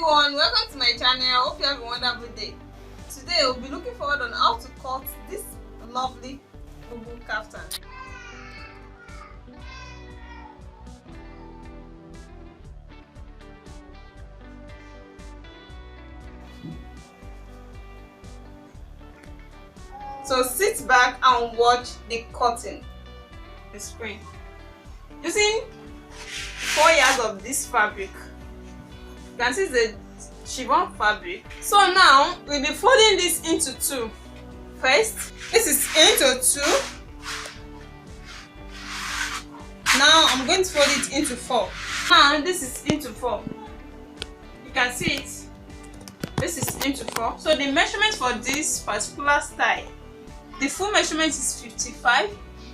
everyone, welcome to my channel. I hope you have a wonderful day. Today we'll be looking forward on how to cut this lovely Bubu kaftan. So sit back and watch the cutting. The screen. Using 4 yards of this fabric. You can see the chiffon fabric. So now we'll be folding this into two. First, this is into two. Now I'm going to fold it into four. Now this is into four. You can see it. This is into four. So the measurement for this particular style, the full measurement is 55.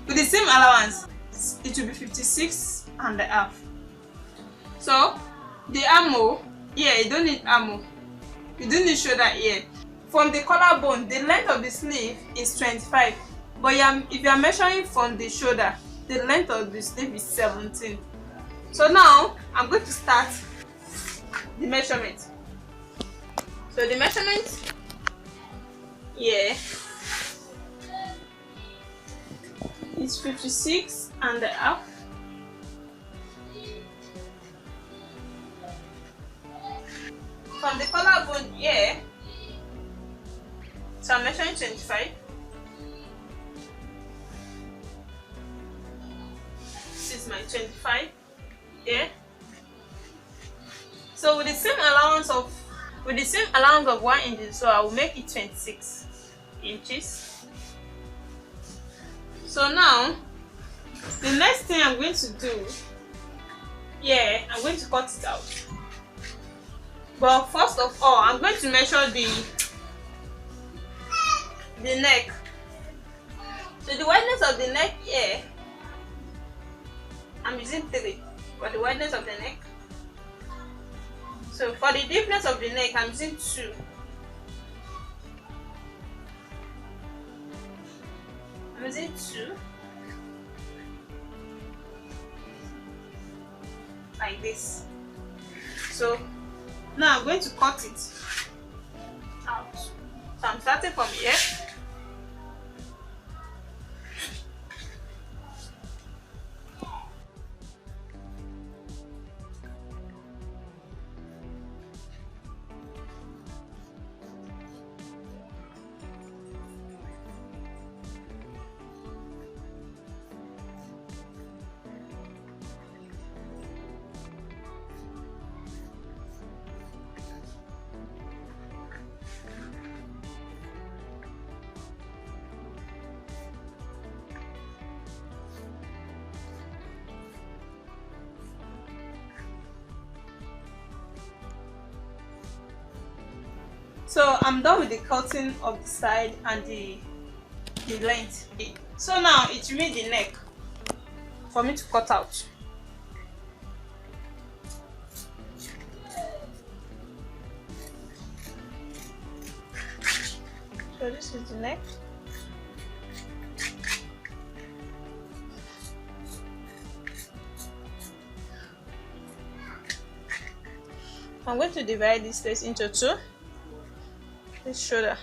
With the same allowance, it will be 56.5. So the armhole, yeah, you don't need armhole. You don't need shoulder here. From the collarbone, the length of the sleeve is 25. But if you are measuring from the shoulder, the length of the sleeve is 17. So now I'm going to start the measurement. So the measurement here is 56.5. From the collarbone here, so I'm measuring 25. This is my 25 here. So with the same allowance of 1 inch, so I will make it 26 inches. So now the next thing I'm going to do, yeah, I'm going to cut it out. But first of all, I'm going to measure the neck. So the wideness of the neck here, I'm using 3 for the wideness of the neck. So for the deepness of the neck, I'm using 2. I'm using 2. Like this. So now I'm going to cut it out. So I'm starting from here. So I'm done with the cutting of the side and the length. So now it remains the neck for me to cut out. So this is the neck. I'm going to divide this place into 2. This shoulder.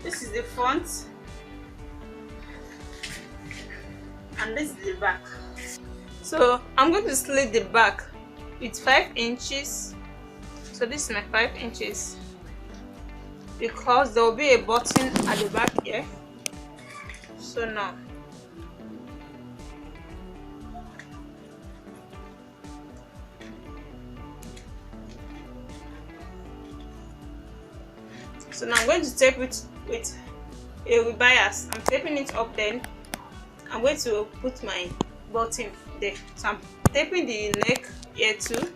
This is the front and this is the back. So I'm going to slit the back with 5 inches. So this is my 5 inches because there will be a button at the back here. So now So now I'm going to tape it with a bias. I'm taping it up, then I'm going to put my button there. So I'm taping the neck here too,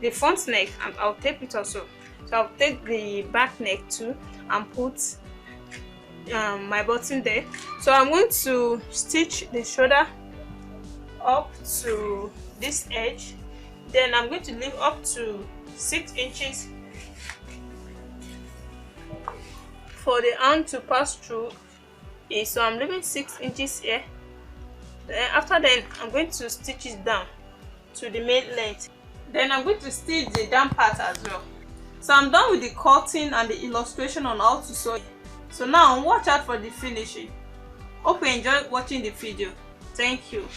the front neck, and I'll tape it also. So I'll take the back neck too and put my button there. So I'm going to stitch the shoulder up to this edge, then I'm going to leave up to 6 inches for the hand to pass through it. So I'm leaving 6 inches here. Then after that, I'm going to stitch it down to the main length. Then I'm going to stitch the down part as well. So I'm done with the cutting and the illustration on how to sew. So now watch out for the finishing. Hope you enjoyed watching the video. Thank you.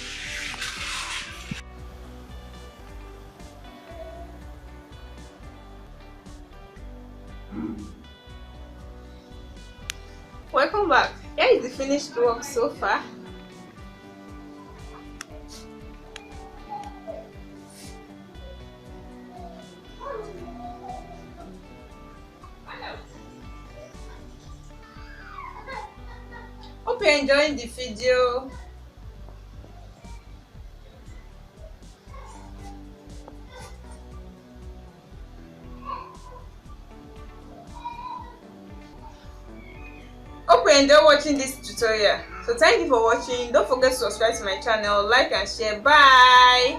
Welcome back. Here is the finished work so far. Hope you're enjoying the video. Hope you enjoy watching this tutorial. So thank you for watching. Don't forget to subscribe to my channel, like and share. Bye.